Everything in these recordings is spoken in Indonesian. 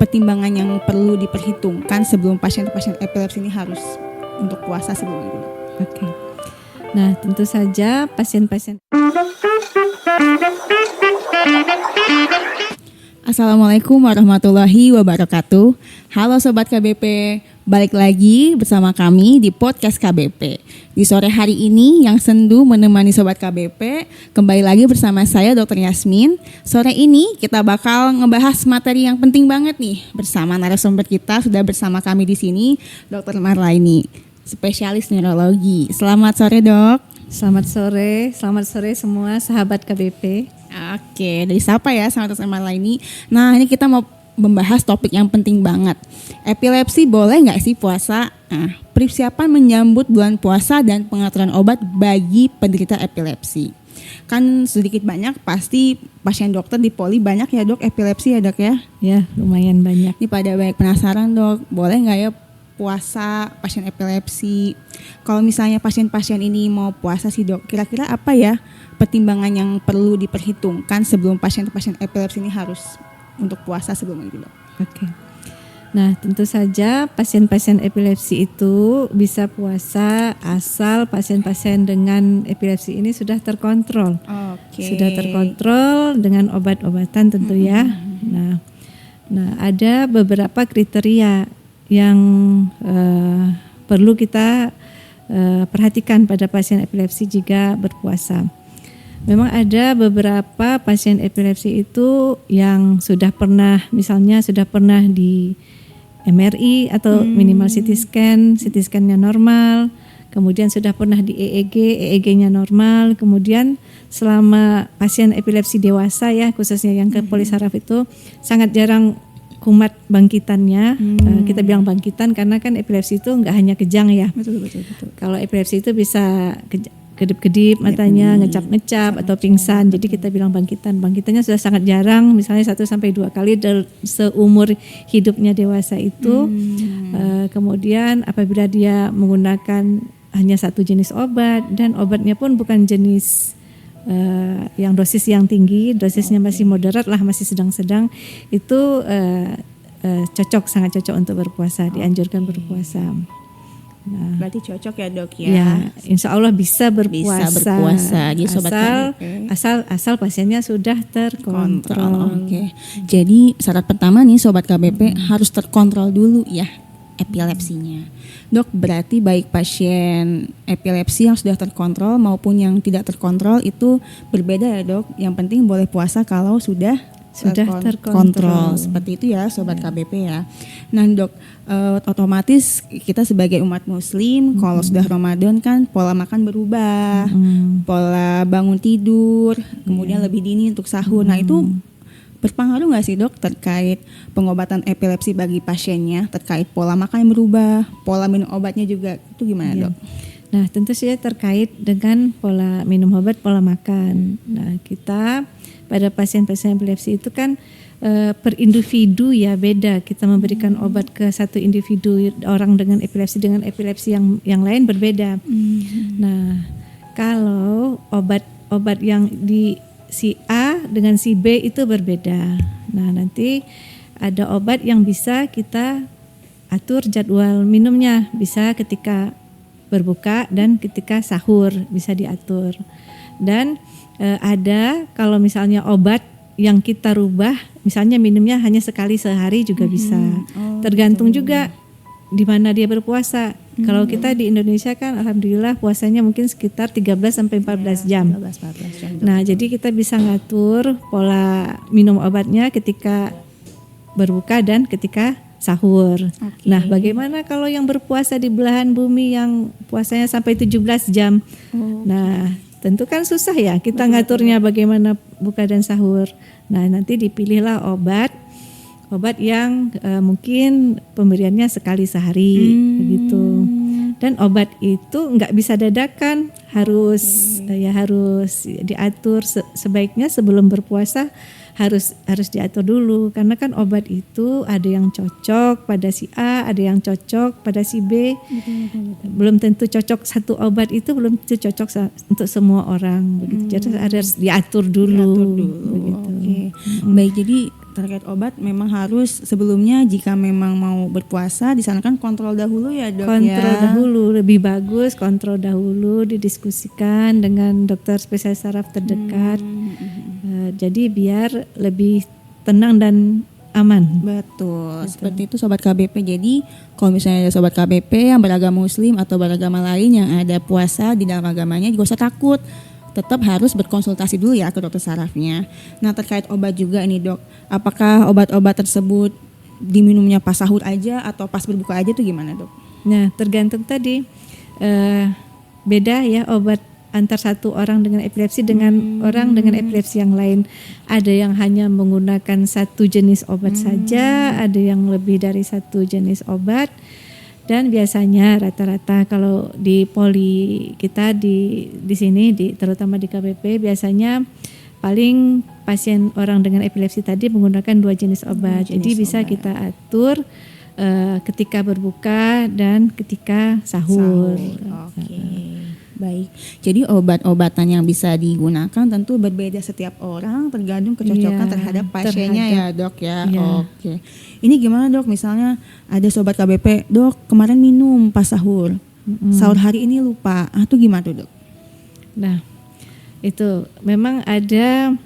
pertimbangan yang perlu diperhitungkan sebelum pasien-pasien epilepsi ini harus untuk puasa sebelum itu, Dok? Oke. Nah, tentu saja pasien-pasien. Assalamualaikum warahmatullahi wabarakatuh. Halo Sobat KBP, balik lagi bersama kami di podcast KBP. Di sore hari ini yang sendu menemani Sobat KBP, kembali lagi bersama saya Dr. Yasmin. Sore ini kita bakal ngebahas materi yang penting banget nih. Bersama narasumber kita sudah bersama kami di sini, Dr. Marlaini, spesialis neurologi. Selamat sore, Dok. Selamat sore semua sahabat KBP. Oke, dari siapa ya sama Dr. Marlaini? Nah, ini kita mau membahas topik yang penting banget. Epilepsi boleh nggak sih puasa? Nah, persiapan menyambut bulan puasa dan pengaturan obat bagi penderita epilepsi. Kan sedikit banyak pasti pasien dokter di poli banyak ya, Dok, epilepsi ya, Dok ya? Ya, lumayan banyak. Ini pada banyak penasaran, Dok, boleh nggak ya puasa pasien epilepsi? Kalau misalnya pasien-pasien ini mau puasa sih, Dok, kira-kira apa ya pertimbangan yang perlu diperhitungkan sebelum pasien-pasien epilepsi ini harus untuk puasa sebelum itu, Dok? Oke. Nah, tentu saja pasien-pasien epilepsi itu bisa puasa asal pasien-pasien dengan epilepsi ini sudah terkontrol. Oke. Sudah terkontrol dengan obat-obatan tentu ya. Nah, ada beberapa kriteria yang perlu kita perhatikan pada pasien epilepsi jika berpuasa. Memang ada beberapa pasien epilepsi itu yang sudah pernah, misalnya sudah pernah di MRI atau minimal CT scan-nya normal, kemudian sudah pernah di EEG-nya normal, kemudian selama pasien epilepsi dewasa ya, khususnya yang ke polisaraf itu sangat jarang kumat bangkitannya. Kita bilang bangkitan karena kan epilepsi itu enggak hanya kejang ya. Betul. Kalau epilepsi itu bisa kedip-kedip matanya, ngecap-ngecap atau pingsan. Jadi kita bilang bangkitan. Bangkitannya sudah sangat jarang, misalnya 1-2 kali seumur hidupnya dewasa itu. Kemudian apabila dia menggunakan hanya satu jenis obat dan obatnya pun bukan jenis yang dosis yang tinggi, dosisnya masih moderat lah, masih sedang-sedang, itu sangat cocok untuk berpuasa, dianjurkan berpuasa. Nah, berarti cocok ya, Dok ya? Ya, insya Allah bisa berpuasa. Jadi sobat asal pasiennya sudah terkontrol. Oke. Jadi syarat pertama nih sobat KBP harus terkontrol dulu ya epilepsinya. Dok, berarti baik pasien epilepsi yang sudah terkontrol maupun yang tidak terkontrol itu berbeda ya, Dok. Yang penting boleh puasa kalau sudah terkontrol. Seperti itu ya sobat KBP ya. Nah, Dok, otomatis kita sebagai umat muslim kalau sudah Ramadan kan pola makan berubah, pola bangun tidur, kemudian lebih dini untuk sahur. Nah, itu berpengaruh nggak sih, Dok, terkait pengobatan epilepsi bagi pasiennya, terkait pola makan yang berubah, pola minum obatnya juga, itu gimana, Dok? Nah, tentu saja terkait dengan pola minum obat, pola makan. Nah, kita pada pasien-pasien epilepsi itu kan per individu ya beda. Kita memberikan obat ke satu individu, orang dengan epilepsi yang lain berbeda. Nah, kalau obat yang di si A dengan si B itu berbeda. Nah, nanti ada obat yang bisa kita atur jadwal minumnya, bisa ketika berbuka dan ketika sahur bisa diatur. Dan ada kalau misalnya obat yang kita rubah, misalnya minumnya hanya sekali sehari juga bisa. Tergantung juga di mana dia berpuasa. Kalau kita di Indonesia kan alhamdulillah puasanya mungkin sekitar 13-14 jam. 13-14 jam. Nah, jadi kita bisa ngatur pola minum obatnya ketika berbuka dan ketika sahur. Nah, bagaimana kalau yang berpuasa di belahan bumi yang puasanya sampai 17 jam? Nah, tentu kan susah ya kita ngaturnya bagaimana buka dan sahur. Nah, nanti dipilihlah obat yang mungkin pemberiannya sekali sehari begitu. Dan obat itu nggak bisa dadakan, harus diatur sebaiknya sebelum berpuasa harus diatur dulu, karena kan obat itu ada yang cocok pada si A, ada yang cocok pada si B. Belum tentu cocok, satu obat itu belum tentu cocok untuk semua orang begitu. Jadi harus diatur dulu. Begitu. Oke. Baik, jadi terkait obat memang harus sebelumnya jika memang mau berpuasa disarankan kontrol dahulu ya dok. Kontrol ya. dahulu, lebih bagus kontrol dahulu, didiskusikan dengan dokter spesialis saraf terdekat. Jadi biar lebih tenang dan aman. Betul, seperti itu Sobat KBP. Jadi kalau misalnya ada Sobat KBP yang beragama muslim atau beragama lain yang ada puasa di dalam agamanya, gak usah takut. Tetap harus berkonsultasi dulu ya ke dokter sarafnya. Nah terkait obat juga ini dok, apakah obat-obat tersebut diminumnya pas sahur aja atau pas berbuka aja tuh gimana dok? Nah tergantung tadi, beda ya obat antar satu orang dengan epilepsi dengan orang dengan epilepsi yang lain. Ada yang hanya menggunakan satu jenis obat saja, ada yang lebih dari satu jenis obat. Dan biasanya rata-rata kalau di poli kita di sini terutama di KBP biasanya paling pasien orang dengan epilepsi tadi menggunakan 2 jenis obat. Jadi bisa kita atur ketika berbuka dan ketika sahur. Oke. Baik. Jadi obat-obatan yang bisa digunakan tentu berbeda setiap orang tergantung kecocokan terhadap pasiennya ya dok ya. Oke. Ini gimana dok? Misalnya ada sobat KBP, dok kemarin minum pas sahur, sahur hari ini lupa, itu gimana tuh dok? Nah itu memang ada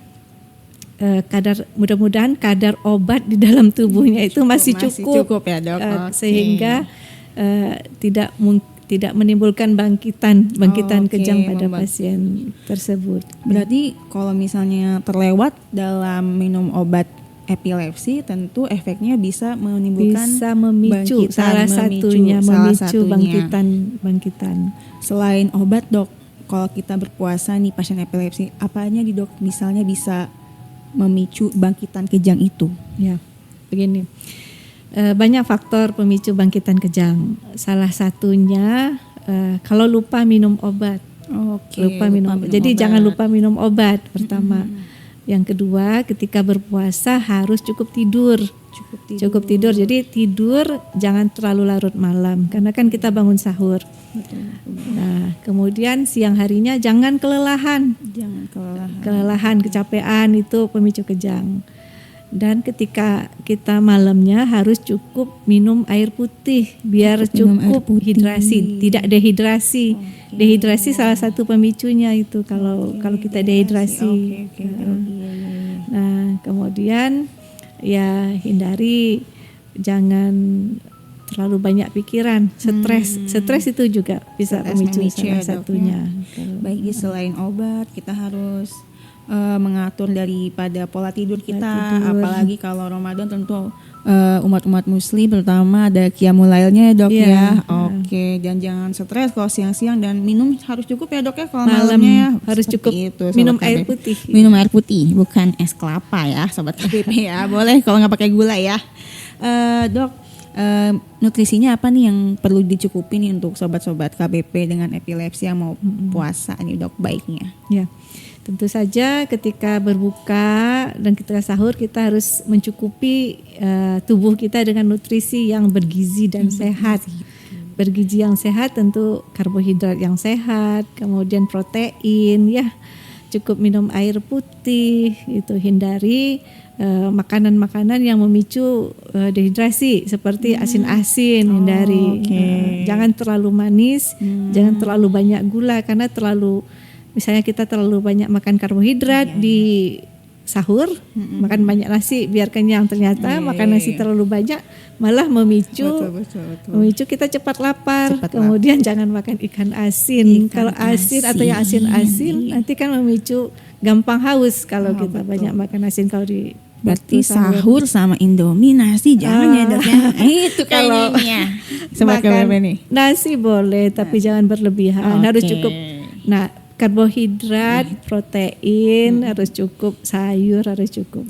mudah-mudahan kadar obat di dalam tubuhnya itu masih cukup ya dok. Sehingga tidak menimbulkan bangkitan kejang pada pasien tersebut. Berarti kalau misalnya terlewat dalam minum obat epilepsi tentu efeknya bisa menimbulkan memicu salah satunya bangkitan. Selain obat dok, kalau kita berpuasa nih pasien epilepsi, apanya di dok misalnya bisa memicu bangkitan kejang itu? Ya, begini. Banyak faktor pemicu bangkitan kejang. Salah satunya kalau lupa minum obat. Lupa minum obat. Jadi jangan lupa minum obat pertama. Yang kedua, ketika berpuasa harus cukup tidur. Cukup tidur. Jadi tidur jangan terlalu larut malam karena kan kita bangun sahur. Nah, kemudian siang harinya jangan kelelahan. Kelelahan, kecapean itu pemicu kejang. Dan ketika kita malamnya harus cukup minum air putih biar cukup hidrasi, tidak dehidrasi. Dehidrasi salah satu pemicunya itu kalau kita dehidrasi. Nah, kemudian ya hindari jangan terlalu banyak pikiran, stres itu juga bisa memicu salah satunya. Baik, selain obat kita harus mengatur daripada pola tidur kita, apalagi kalau Ramadan tentu umat-umat muslim terutama ada qiyamul lailnya ya dok ya. Oke, dan jangan stres kalau siang-siang dan minum harus cukup ya dok ya kalau malamnya ya. Harus cukup itu, minum air putih. Minum air putih, bukan es kelapa ya sobat KBP ya. Boleh kalau nggak pakai gula ya. Dok, nutrisinya apa nih yang perlu dicukupi nih untuk sobat-sobat KBP dengan epilepsi yang mau puasa nih dok baiknya? Ya. Tentu saja ketika berbuka dan ketika sahur kita harus mencukupi tubuh kita dengan nutrisi yang bergizi dan sehat. Bergizi yang sehat tentu karbohidrat yang sehat, kemudian protein ya. Cukup minum air putih, itu hindari makanan-makanan yang memicu dehidrasi seperti asin-asin, hindari. Jangan terlalu manis, jangan terlalu banyak gula karena misalnya kita terlalu banyak makan karbohidrat di sahur, makan banyak nasi biar kenyang, ternyata makan nasi terlalu banyak malah memicu kita cepat lapar. Kemudian jangan makan ikan asin. Kalau asin atau yang asin-asin nanti kan memicu gampang haus kalau kita banyak makan asin. Kalau di berarti sahur sama Indomie, nasi jangan ya dok ya. Itu kayaknya. Makan nasi boleh tapi jangan berlebihan, harus cukup. Nah, karbohidrat, protein harus cukup, sayur harus cukup.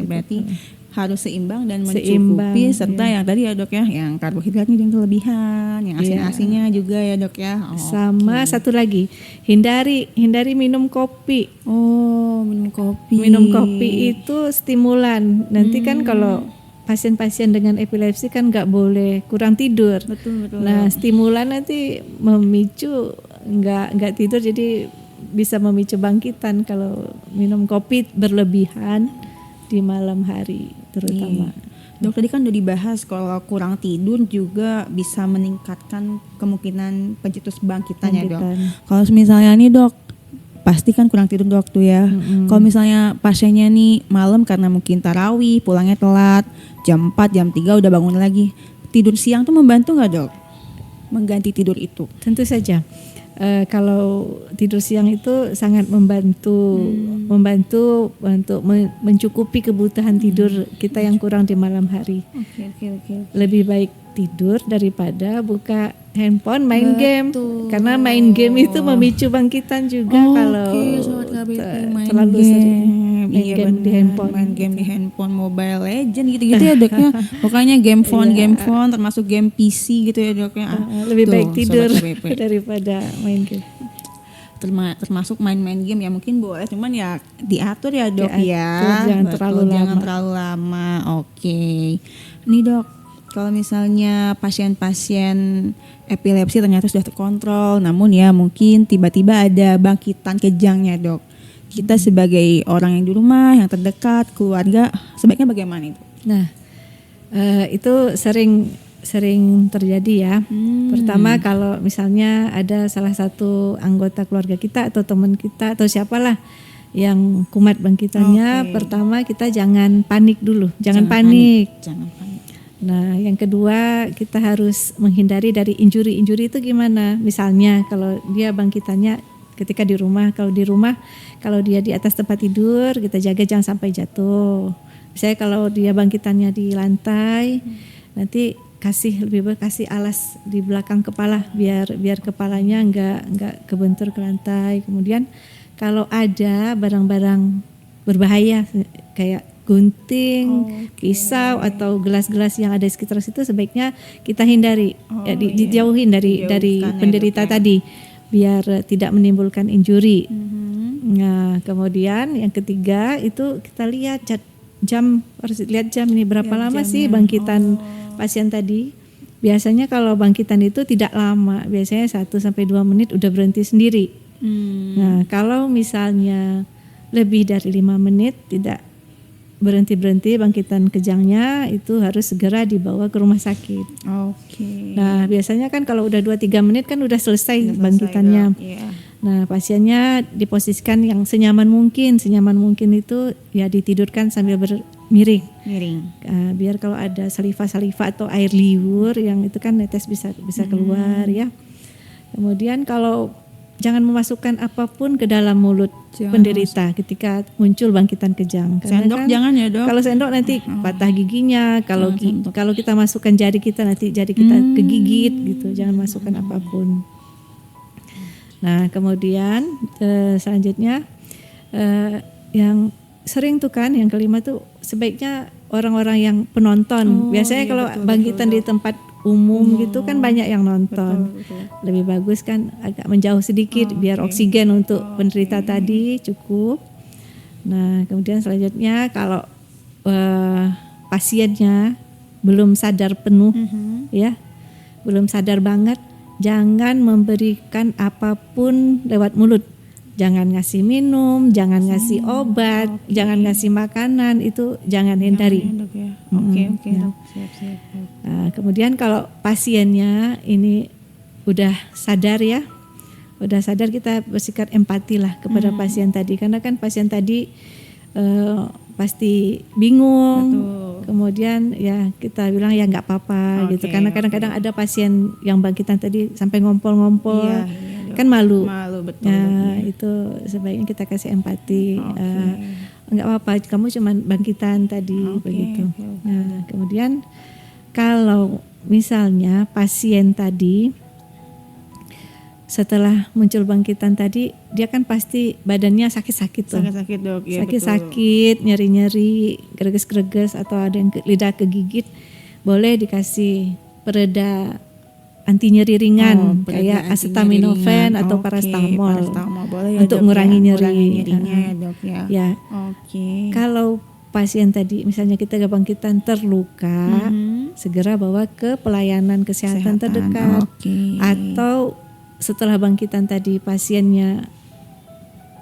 Berarti harus seimbang dan mencukupi serta yang tadi ya dok ya, yang karbohidratnya yang kelebihan, yang asin-asinnya juga ya dok ya. Sama satu lagi, hindari minum kopi. Minum kopi itu stimulan. Nanti kan kalau pasien-pasien dengan epilepsi kan nggak boleh kurang tidur. Betul. Nah, stimulan nanti memicu nggak tidur, jadi bisa memicu bangkitan kalau minum kopi berlebihan di malam hari terutama. Dok, tadi kan udah dibahas kalau kurang tidur juga bisa meningkatkan kemungkinan pencetus bangkitan ya dok. Bangkitan. Kalau misalnya nih dok, pasti kan kurang tidur dok tuh ya. Kalau misalnya pasiennya nih malam karena mungkin tarawih, pulangnya telat, jam 4, jam 3 udah bangun lagi. Tidur siang tuh membantu nggak dok? Mengganti tidur itu? Tentu saja. Kalau tidur siang itu sangat membantu untuk mencukupi kebutuhan tidur kita yang kurang di malam hari. Oke. Lebih baik tidur daripada buka handphone main game, Betul. karena main game itu memicu bangkitan juga kalau Sobat KBP, main terlalu game. sering main game di benar. handphone. Main game di handphone, Mobile Legend gitu-gitu ya dok ya. Pokoknya game phone termasuk game PC gitu ya dok ya. Lebih Tuh, baik tidur Sobat KBP. daripada main game. Termasuk main-main game ya mungkin boleh, cuman ya diatur ya dok Diatur, ya. jangan Betul, terlalu jangan lama. terlalu lama. Oke. Nih dok, kalau misalnya pasien-pasien epilepsi ternyata sudah terkontrol, namun ya mungkin tiba-tiba ada bangkitan kejangnya dok. Kita sebagai orang yang di rumah, yang terdekat, keluarga, sebaiknya bagaimana itu? Nah, itu sering terjadi ya. Pertama kalau misalnya ada salah satu anggota keluarga kita atau teman kita atau siapalah yang kumat bangkitannya, pertama kita jangan panik dulu, jangan panik. Jangan panik. Nah, yang kedua kita harus menghindari dari injuri itu gimana? Misalnya kalau dia bangkitannya ketika di rumah, kalau dia di atas tempat tidur kita jaga jangan sampai jatuh. Misalnya kalau dia bangkitannya di lantai, nanti lebih baik kasih alas di belakang kepala biar kepalanya enggak kebentur ke lantai. Kemudian kalau ada barang-barang berbahaya kayak gunting, pisau atau gelas-gelas yang ada di sekitar situ sebaiknya kita hindari, dijauhin dari penderita tadi biar tidak menimbulkan injuri. Nah, kemudian yang ketiga itu kita lihat jam, harus lihat jam nih berapa lama sih bangkitan pasien tadi. Biasanya kalau bangkitan itu tidak lama, biasanya 1-2 menit udah berhenti sendiri. Nah, kalau misalnya lebih dari 5 menit tidak berhenti bangkitan kejangnya, itu harus segera dibawa ke rumah sakit. Nah, biasanya kan kalau udah 2-3 menit kan udah selesai bangkitannya. Nah, pasiennya diposisikan yang senyaman mungkin itu ya ditidurkan sambil miring. Biar kalau ada saliva atau air liur yang itu kan netes bisa keluar ya. Kemudian kalau jangan memasukkan apapun ke dalam mulut penderita ketika muncul bangkitan kejang. Sendok kan, jangan ya dok. Kalau sendok nanti patah giginya. Kalau kita masukkan jari kita nanti jari kita kegigit gitu. Jangan masukkan apapun. Nah kemudian selanjutnya yang sering tuh kan yang kelima tuh sebaiknya orang-orang yang penonton. Biasanya kalau bangkitan di tempat umum gitu kan banyak yang nonton. Betul. Lebih bagus kan agak menjauh sedikit biar oksigen untuk penderita tadi cukup. Nah, kemudian selanjutnya kalau pasiennya belum sadar penuh ya, belum sadar banget, jangan memberikan apapun lewat mulut. Jangan ngasih minum, jangan ngasih obat, jangan ngasih makanan, itu jangan hindari. Oke. Siap. Nah, kemudian kalau pasiennya ini udah sadar ya, kita bersikap empati lah kepada pasien tadi, karena kan pasien tadi pasti bingung. Betul. Kemudian ya kita bilang ya nggak apa-apa gitu, karena kadang-kadang ada pasien yang bangkitan tadi sampai ngompol-ngompol. Kan malu betul. Nah, itu sebaiknya kita kasih empati. Enggak apa-apa, kamu cuma bangkitan tadi begitu. Nah, kemudian kalau misalnya pasien tadi setelah muncul bangkitan tadi, dia kan pasti badannya sakit-sakit tuh. Sakit-sakit dok. Ya, sakit-sakit, nyeri-nyeri, greges-greges atau ada yang lidah kegigit, boleh dikasih pereda anti nyeri ringan kayak acetaminophen atau paracetamol boleh ya, untuk dok, mengurangi nyerinya ya dok ya. Ya. Kalau pasien tadi misalnya kita bangkitan terluka, segera bawa ke pelayanan kesehatan terdekat. Atau setelah bangkitan tadi pasiennya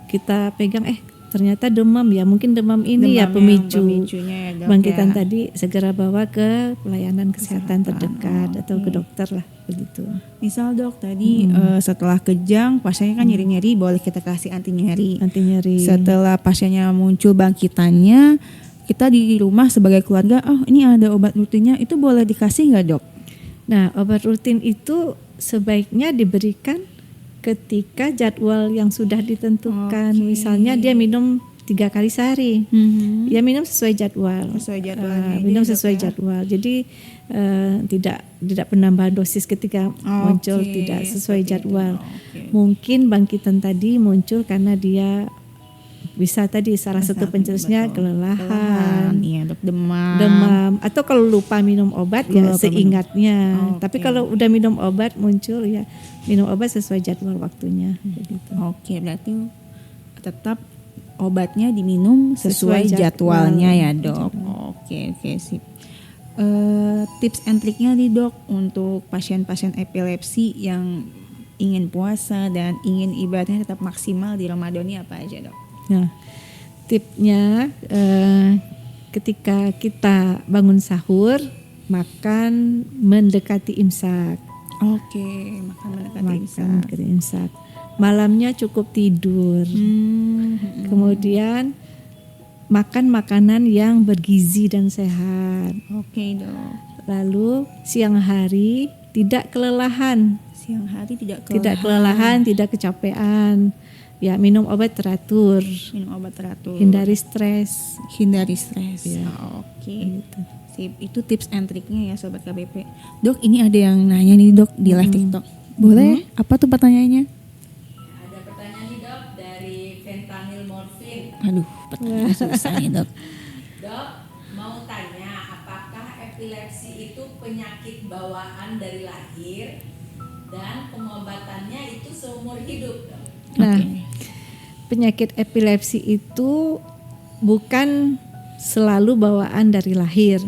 kita pegang ternyata demam ya, mungkin demam ini ya Pemicunya ya, Dok, bangkitan ya. tadi, segera bawa ke pelayanan kesehatan terdekat atau ke dokter lah begitu. Misal Dok tadi setelah kejang pasiennya kan nyeri-nyeri, boleh kita kasih anti nyeri. Anti nyeri. Setelah pasiennya muncul bangkitannya, kita di rumah sebagai keluarga, oh ini ada obat rutinnya, itu boleh dikasih nggak Dok? Nah, obat rutin itu sebaiknya diberikan ketika jadwal yang sudah ditentukan. Oke. Misalnya dia minum 3 kali sehari, ya minum sesuai jadwal. Sesuai jadwalnya. Minum Jadi, sesuai Dok, ya. jadwal. Jadi tidak penambahan dosis ketika muncul, tidak sesuai seperti jadwal. itu. Oke. Mungkin bangkitan tadi muncul karena dia bisa tadi salah satu pencetusnya kelelahan, Iya Dok, demam. demam, atau kalau lupa minum obat ya Lupa seingatnya. minum. Tapi Oke. kalau udah minum obat muncul ya minum obat sesuai jadwal waktunya. Begitu. Oke, berarti tetap obatnya diminum sesuai Sesuai jadwalnya ya jadwal. Dok. Oke sip. Tips and triknya nih Dok untuk pasien-pasien epilepsi yang ingin puasa dan ingin ibadahnya tetap maksimal di Ramadan ini apa aja Dok? Nah, tipnya ketika kita bangun sahur, makan mendekati imsak. Oke, makan mendekati imsak. Mendekati imsak. Malamnya cukup tidur. Kemudian makan makanan yang bergizi dan sehat. Oke Dok. Lalu siang hari tidak kelelahan, Siang hari tidak kelelahan, tidak kecapean. Ya, minum obat teratur, minum obat teratur. hindari stres. Hindari stres. Ya. Oke. Sip, itu tips and triknya ya Sobat KBP. Dok, ini ada yang nanya nih Dok di live TikTok. Boleh? Apa tuh pertanyaannya? Ada pertanyaan nih Dok dari fentanyl morfin. Aduh, pertanyaan susah nih Dok. Dok, mau tanya apakah epilepsi itu penyakit bawaan dari lahir dan pengobatannya itu seumur hidup Dok? Nah, penyakit epilepsi itu bukan selalu bawaan dari lahir.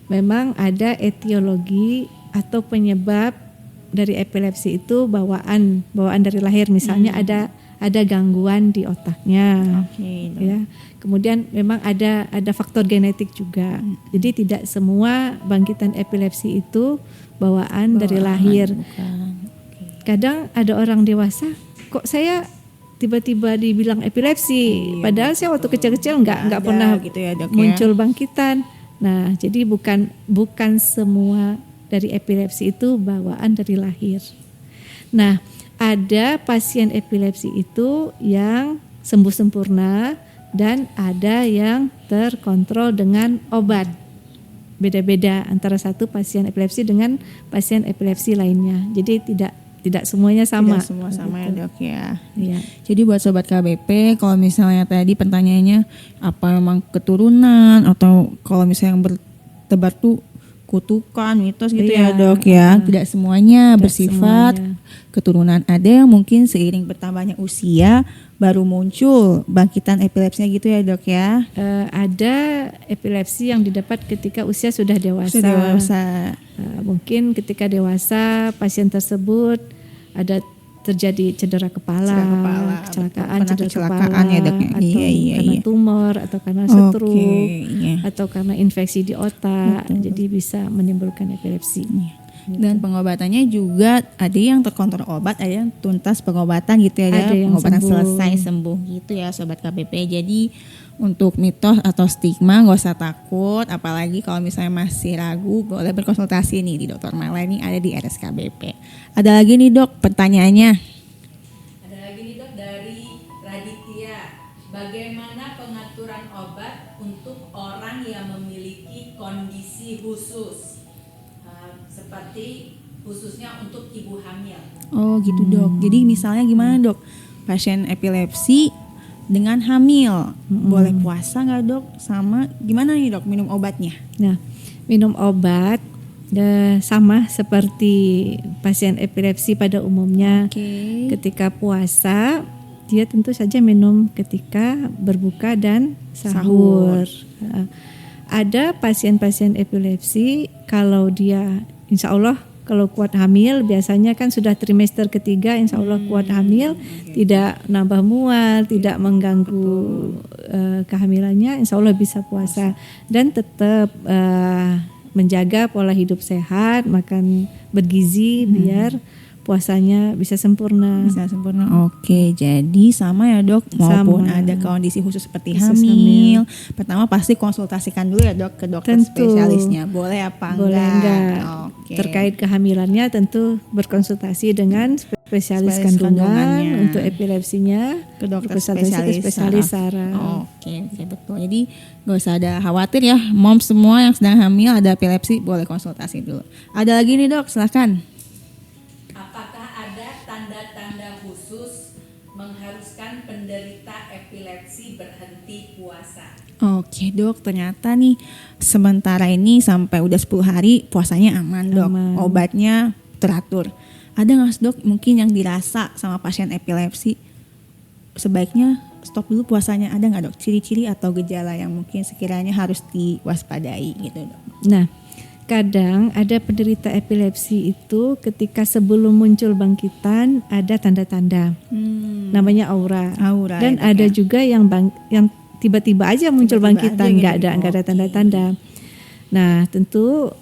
Memang ada etiologi atau penyebab dari epilepsi itu bawaan dari lahir. Misalnya ada gangguan di otaknya. Oke, Dok. Ya. Kemudian memang ada faktor genetik juga. Jadi tidak semua bangkitan epilepsi itu bawaan dari lahir. Bukan. Kadang ada orang dewasa, kok saya tiba-tiba dibilang epilepsi, padahal saya waktu kecil-kecil nggak ada pernah gitu ya, Dok, ya. muncul bangkitan. Nah, jadi bukan semua dari epilepsi itu bawaan dari lahir. Nah, ada pasien epilepsi itu yang sembuh sempurna dan ada yang terkontrol dengan obat. Beda-beda antara satu pasien epilepsi dengan pasien epilepsi lainnya. Jadi tidak semuanya sama. Tidak semua sama ya Dok ya. Iya. Jadi buat Sobat KBP, kalau misalnya tadi pertanyaannya apa memang keturunan atau kalau misalnya yang bertebar tuh kutukan, mitos gitu ya Iya. Dok ya. Tidak semuanya Tidak bersifat semuanya. keturunan. Ada yang mungkin seiring bertambahnya usia baru muncul bangkitan epilepsinya gitu ya Dok ya. Ada epilepsi yang didapat ketika usia sudah dewasa. Sudah dewasa. Mungkin ketika dewasa pasien tersebut ada terjadi cedera kepala, kecelakaan, Pernah cedera kecelakaan kepala, ya, Dok, ya? atau Iya, karena iya. tumor, atau karena Oke, stroke, iya. atau karena infeksi di otak, jadi bisa menimbulkan epilepsi. Dan pengobatannya juga ada yang terkontrol obat, ada yang tuntas pengobatan gitu ya, Ada yang pengobatan sembuh. selesai sembuh gitu ya Sobat KBP. Jadi untuk mitos atau stigma nggak usah takut, apalagi kalau misalnya masih ragu boleh berkonsultasi nih di Dr. Mala, ini ada di RSKBP. Ada lagi nih Dok pertanyaannya. Ada lagi nih Dok dari Raditya. Bagaimana pengaturan obat untuk orang yang memiliki kondisi khusus? Seperti khususnya untuk ibu hamil. Oh gitu Dok. Jadi misalnya gimana Dok? Pasien epilepsi dengan hamil, boleh puasa nggak Dok? Sama gimana nih Dok minum obatnya? Nah, minum obat sama seperti pasien epilepsi pada umumnya. Oke. Ketika puasa, dia tentu saja minum ketika berbuka dan sahur. Ada pasien-pasien epilepsi kalau dia insya Allah Kalau kuat hamil biasanya kan sudah trimester ketiga, insya Allah kuat hamil, tidak nambah mual, tidak mengganggu kehamilannya, insya Allah bisa puasa dan tetap menjaga pola hidup sehat, makan bergizi biar puasanya bisa sempurna. Bisa sempurna. Oke, jadi sama ya dok. Maupun Sama. ada kondisi khusus seperti Khusus hamil, pertama pasti konsultasikan dulu ya dok ke dokter Tentu. spesialisnya. Boleh apa Boleh enggak. Oke. Terkait kehamilannya tentu berkonsultasi dengan spesialis Spesialis kandungan kandungannya. untuk epilepsinya, Ke dokter berkonsultasi ke spesialis saraf. saraf. Oke, betul. Jadi gak usah ada khawatir ya, mom semua yang sedang hamil ada epilepsi boleh konsultasi dulu. Ada lagi nih dok, silakan. Apakah ada tanda-tanda khusus mengharuskan penderita epilepsi berhenti puasa? Oke dok, ternyata nih sementara ini sampai udah 10 hari puasanya aman dok. Aman. Obatnya teratur. Ada nggak sih, dok mungkin yang dirasa sama pasien epilepsi sebaiknya stop dulu puasanya? Ada nggak dok ciri-ciri atau gejala yang mungkin sekiranya harus diwaspadai gitu dok? Nah, kadang ada penderita epilepsi itu ketika sebelum muncul bangkitan ada tanda-tanda, namanya aura. Aura Dan ya, dok, ada ya. juga yang tiba-tiba aja muncul Tiba-tiba bangkitan, aja nggak gitu. ada Oke. tanda-tanda. Nah, tentu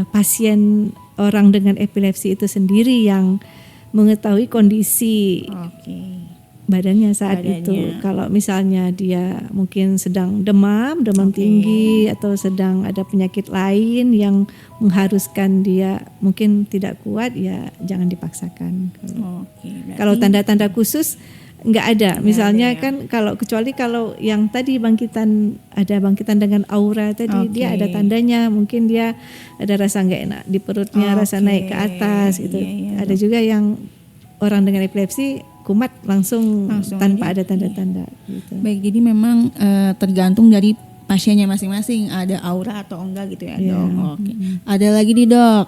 pasien orang dengan epilepsi itu sendiri yang mengetahui kondisi Oke. badannya saat Badannya. itu. Kalau misalnya dia mungkin sedang demam Oke. tinggi atau sedang ada penyakit lain yang mengharuskan dia mungkin tidak kuat, ya jangan dipaksakan. Oke. berarti- Kalau tanda-tanda khusus nggak ada. Misalnya ada ya. kan kecuali kalau yang tadi ada bangkitan dengan aura tadi, Oke. dia ada tandanya, mungkin dia ada rasa nggak enak di perutnya, rasa Oke. naik ke atas gitu. Iya, iya, Ada juga yang orang dengan epilepsi kumat langsung tanpa aja. ada tanda-tanda gitu. Baik, jadi memang tergantung dari pasiennya masing-masing ada aura atau enggak gitu ya Iya. dok. Oke. Ada lagi nih dok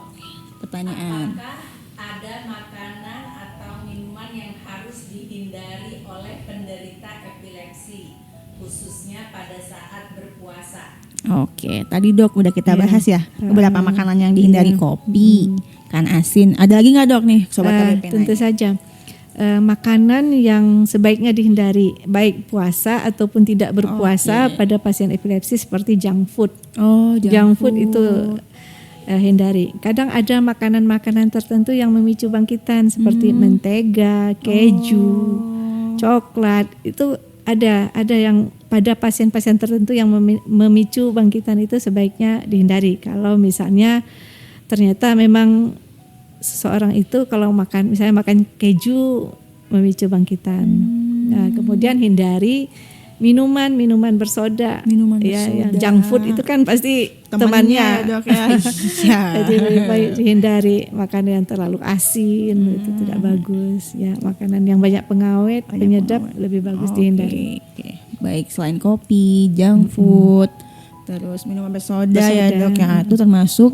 pertanyaan. Apakah ada makanan atau minuman yang harus dihindari oleh penderita epilepsi, khususnya pada saat berpuasa? Oke, tadi dok udah kita Iya. bahas ya beberapa makanan yang dihindari, Iya. kopi, kan asin. Ada lagi nggak dok nih sobat KBP? Tentu nanya? saja. Makanan yang sebaiknya dihindari baik puasa ataupun tidak berpuasa pada pasien epilepsi seperti junk food. Oh, Junk food itu hindari. Kadang ada makanan-makanan tertentu yang memicu bangkitan seperti mentega, keju, coklat. Itu ada yang pada pasien-pasien tertentu yang memicu bangkitan itu sebaiknya dihindari. Kalau misalnya ternyata memang seseorang itu kalau misalnya makan keju memicu bangkitan. Nah, kemudian hindari minuman bersoda. Minuman Ya, bersoda. yang junk food itu kan pasti temannya. dok ya. Iya. Jadi lebih baik dihindari makanan yang terlalu asin, itu tidak bagus. Ya, makanan yang banyak pengawet, penyedap lebih bagus dihindari. Oke. Baik, selain kopi, junk food, terus minuman bersoda ya dok ya, itu termasuk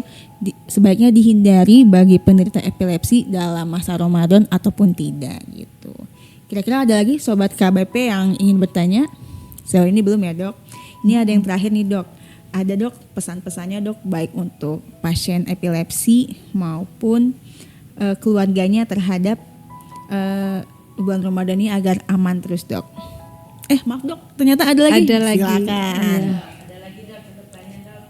sebaiknya dihindari bagi penderita epilepsi dalam masa Ramadan ataupun tidak gitu. Kira-kira ada lagi sobat KBP yang ingin bertanya? Sejauh ini belum ya dok? Ini ada yang terakhir nih dok. Ada dok pesan-pesannya dok baik untuk pasien epilepsi maupun keluarganya terhadap bulan Ramadan ini agar aman terus dok. Maaf dok, ternyata ada lagi. Ada lagi. Silakan. Iya. Ada lagi dok yang bertanya dok.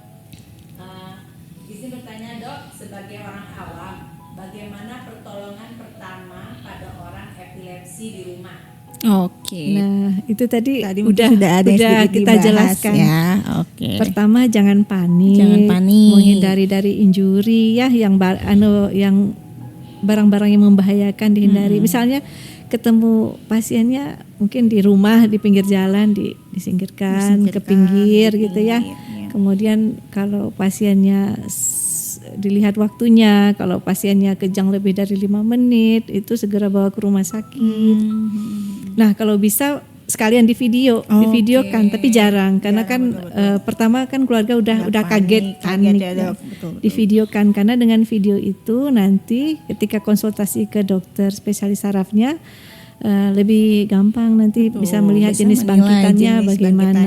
Izin bertanya dok, sebagai orang awam, bagaimana pertolongan pertama pada orang epilepsi di rumah? Oke. Nah, itu tadi mungkin sudah ada sedikit kita dibahas jelaskan. ya. Oke. Pertama jangan panik. Jangan panik. Menghindari dari injuri ya yang barang-barang yang membahayakan dihindari. Misalnya ketemu pasiennya mungkin di rumah di pinggir jalan disingkirkan ke pinggir gitu ya. Kemudian kalau pasiennya dilihat waktunya, kalau pasiennya kejang lebih dari 5 menit itu segera bawa ke rumah sakit. Nah, kalau bisa sekalian divideokan, tapi jarang karena kan pertama kan keluarga udah kaget ya, dok. Betul. Divideokan karena dengan video itu nanti ketika konsultasi ke dokter spesialis sarafnya lebih gampang nanti bisa melihat jenis bangkitannya bagaimana.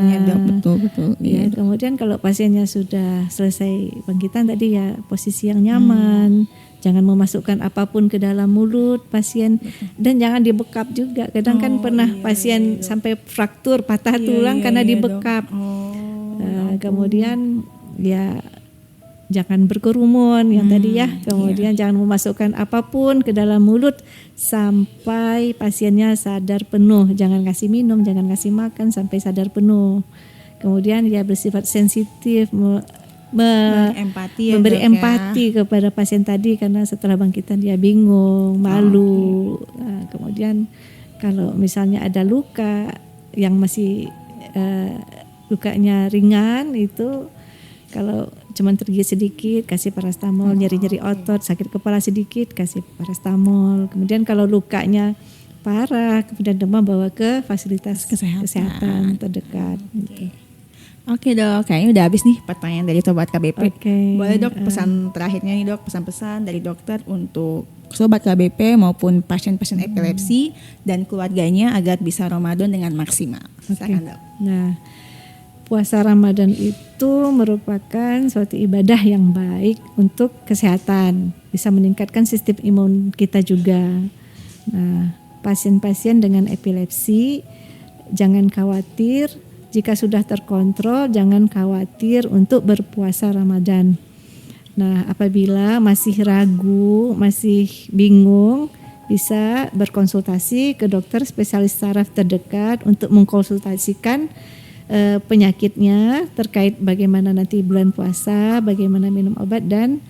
Dok. Betul. Ya, kemudian kalau pasiennya sudah selesai bangkitan tadi ya posisi yang nyaman, Jangan memasukkan apapun ke dalam mulut pasien dan jangan dibekap juga. Kadang kan pernah pasien sampai fraktur, patah tulang karena dibekap. Kemudian ya jangan berkerumun yang tadi ya. Kemudian jangan memasukkan apapun ke dalam mulut sampai pasiennya sadar penuh. Jangan kasih minum, jangan kasih makan sampai sadar penuh. Kemudian ya bersifat sensitif, Empati ya, memberi Dok, ya. empati kepada pasien tadi karena setelah bangkitan dia bingung, malu. Nah, kemudian kalau misalnya ada luka yang masih lukanya ringan itu kalau cuman tergigit sedikit kasih parastamol, nyeri-nyeri otot, sakit kepala sedikit kasih parastamol. Kemudian kalau lukanya parah kemudian demam bawa ke fasilitas kesehatan terdekat. Gitu. Oke Dok, kayaknya udah habis nih pertanyaan dari Sobat KBP. Oke. Boleh Dok pesan terakhirnya nih Dok, pesan-pesan dari dokter untuk Sobat KBP maupun pasien-pasien epilepsi dan keluarganya agar bisa Ramadan dengan maksimal. Silakan Dok. Nah, puasa Ramadan itu merupakan suatu ibadah yang baik untuk kesehatan, bisa meningkatkan sistem imun kita juga. Nah, pasien-pasien dengan epilepsi jangan khawatir. Jika sudah terkontrol, jangan khawatir untuk berpuasa Ramadan. Nah, apabila masih ragu, masih bingung, bisa berkonsultasi ke dokter spesialis saraf terdekat untuk mengkonsultasikan penyakitnya terkait bagaimana nanti bulan puasa, bagaimana minum obat dan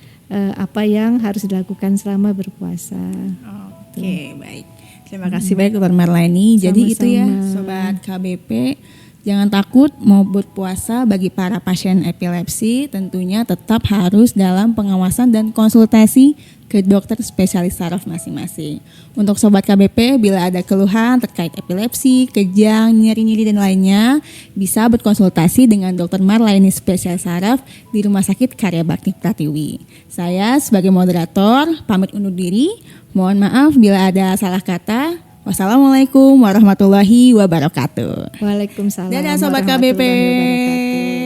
apa yang harus dilakukan selama berpuasa. Oke, baik. Terima kasih banyak Dr. Marleni. Jadi itu ya Sobat KBP. Jangan takut mau berpuasa. Bagi para pasien epilepsi tentunya tetap harus dalam pengawasan dan konsultasi ke dokter spesialis saraf masing-masing. Untuk Sobat KBP, bila ada keluhan terkait epilepsi, kejang, nyeri-nyeri dan lainnya, bisa berkonsultasi dengan Dr. Marleni spesialis saraf di Rumah Sakit Karya Bakti Pratiwi. Saya sebagai moderator pamit undur diri. Mohon maaf bila ada salah kata. Wassalamualaikum warahmatullahi wabarakatuh. Waalaikumsalam. Dadah Sobat warahmatullahi KBP. wabarakatuh.